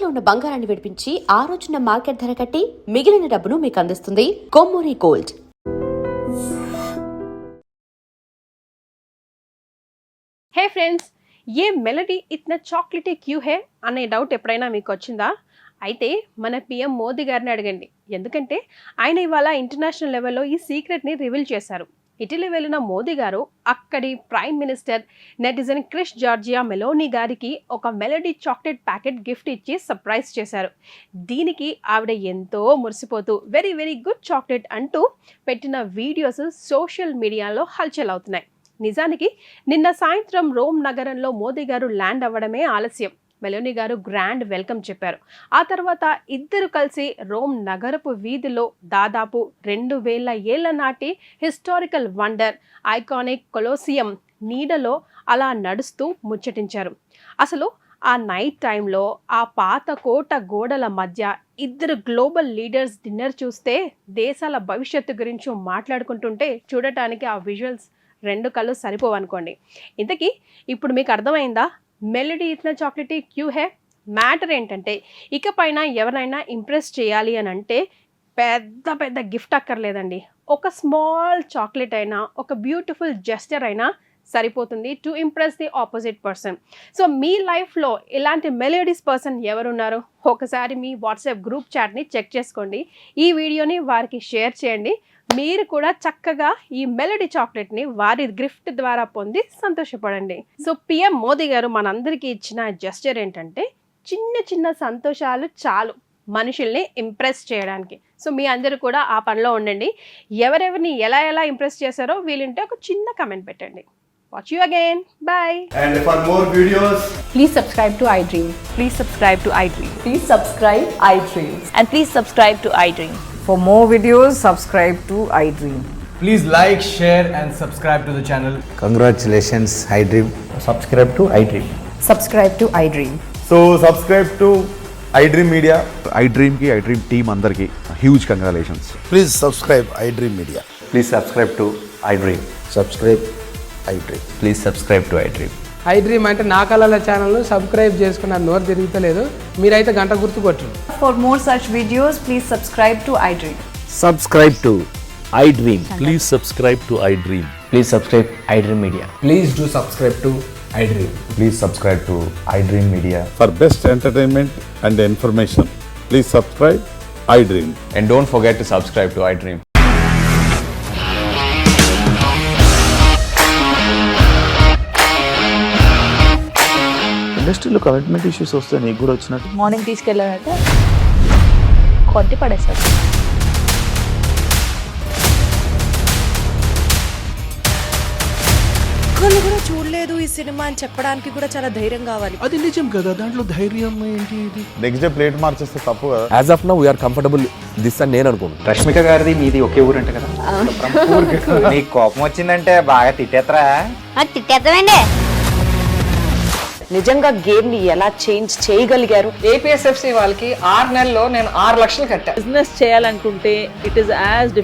తాకట్లో ఉన్న బంగారాన్ని విడిపించి ఆ రోజున మార్కెట్ ధర కట్టి మిగిలిన డబ్బును మీకు అందిస్తుంది కొమ్మూరి గోల్డ్. హే ఫ్రెండ్స్, ఏ మెలడీ ఇట్నా చాక్లెటీ క్యూ హే అనే డౌట్ ఎప్పుడైనా మీకు వచ్చిందా? అయితే మన పిఎం మోదీ గారిని అడగండి. ఎందుకంటే ఆయన ఇవాళ ఇంటర్నేషనల్ లెవెల్లో ఈ సీక్రెట్ని రివీల్ చేశారు. ఇటలీ వెళ్ళిన మోదీ గారు అక్కడి prime minister netizen Chris Georgia Meloni గారికి ఒక మెలడీ చాక్లెట్ ప్యాకెట్ గిఫ్ట్ ఇచ్చి సర్ప్రైజ్ చేశారు. దీనికి ఆవిడ ఎంతో మురిసిపోతూ వెరీ వెరీ గుడ్ చాక్లెట్ అంటూ పెట్టిన వీడియోస్ సోషల్ మీడియాలో హల్చల్ అవుతున్నాయి. నిజానికి నిన్న సాయంత్రం రోమ్ నగరంలో మోదీ గారు ల్యాండ్ అవ్వడమే ఆలస్యం. మెలోనీ గారు గ్రాండ్ వెల్కమ్ చెప్పారు. ఆ తర్వాత ఇద్దరు కలిసి రోమ్ నగరపు వీధిలో దాదాపు 2000 ఏళ్ల నాటి హిస్టారికల్ వండర్ ఐకానిక్ కొలోసియం నీడలో అలా నడుస్తూ ముచ్చటించారు. అసలు ఆ నైట్ టైంలో ఆ పాత కోట గోడల మధ్య ఇద్దరు గ్లోబల్ లీడర్స్ డిన్నర్ చూస్తే దేశాల భవిష్యత్తు గురించి మాట్లాడుకుంటుంటే చూడటానికి ఆ విజువల్స్ 2 కళ్ళు సరిపోవనుకోండి. ఇంతకీ ఇప్పుడు మీకు అర్థమైందా మెలడీ ఇట్నా చాక్లెటీ క్యూ హే? మ్యాటర్ ఏంటంటే ఇకపైన ఎవరైనా ఇంప్రెస్ చేయాలి అని అంటే పెద్ద పెద్ద గిఫ్ట్ అక్కర్లేదండి. ఒక స్మాల్ చాక్లెట్ అయినా, ఒక బ్యూటిఫుల్ జెస్చర్ అయినా సరిపోతుంది to impress the opposite person. So మీ లైఫ్లో ఇలాంటి మెలోడీస్ పర్సన్ ఎవరున్నారు? ఒకసారి మీ వాట్సాప్ గ్రూప్ చాట్ని చెక్ చేసుకోండి. ఈ వీడియోని వారికి షేర్ చేయండి. మీరు కూడా చక్కగా ఈ మెలడీ చాక్లెట్ని వారి గిఫ్ట్ ద్వారా పొంది సంతోషపడండి. సో పిఎం మోదీ గారు మనందరికీ ఇచ్చిన జెస్చర్ ఏంటంటే చిన్న చిన్న సంతోషాలు చాలు మనుషుల్ని ఇంప్రెస్ చేయడానికి. సో మీ అందరూ కూడా ఆ పనిలో ఉండండి. ఎవరెవరిని ఎలా ఎలా ఇంప్రెస్ చేశారో వీలుంటే ఒక చిన్న కమెంట్ పెట్టండి. Watch you again. Bye. And for more videos, Please subscribe to iDream. Please subscribe to iDream. Please subscribe iDream. And please subscribe to iDream. For more videos, subscribe to iDream. please like, share and subscribe to the channel. Congratulations, iDream. Subscribe to iDream. Subscribe to iDream. So subscribe to iDream Media. iDream ki iDream team andarki huge congratulations. Please subscribe iDream Media. Please subscribe to iDream. Subscribe iDream. Please subscribe to iDream. iDream అంటే నా కళల channel subscribe చేసుకున్న నోరు తిరుగుతలేదు. మీరైతే గంట గుర్తు కొట్టండి. For more such videos, please subscribe to iDream. Subscribe to iDream. Please subscribe to iDream. Please subscribe iDream Media. Please do subscribe to iDream. Please subscribe to iDream Media. For best entertainment and information, please subscribe iDream. And don't forget to subscribe to iDream. ఇండస్ట్రీలో commitment issues వస్తే నీకు కూడా వచ్చినట్టు morning తీసుకెళ్ళారంటే కొట్టి పడేశారు. ఒక్కళ్ళు కూడా చూడలేదు ఈ సినిమా అని చెప్పడానికి కూడా చాలా ధైర్యం కావాలి. అది నిజం కదా, దాంట్లో ధైర్యం ఏంటి? ఇది నెక్స్ట్ డే ప్లేట్ మార్చేస్తే తప్పు కదా. As of now, we are comfortable this అని నేను అనుకుంటున్నాను. రష్మిక గారిది మీది ఒకే ఊరు అంట కదా? నీకు కోపం వచ్చిందంటే బాగా తిట్టేత్తరా? తిట్టేద్దామండి. నిజంగా గేమ్ ని ఎలా చేంజ్ చేయగలిగారు? ఏపీఎస్ఎఫ్సి వాళ్ళకి 6 నెలల్లో నేను 6 లక్షలు కట్టా. బిజినెస్ చేయాలనుకుంటే ఇట్ ఈస్ యాజ్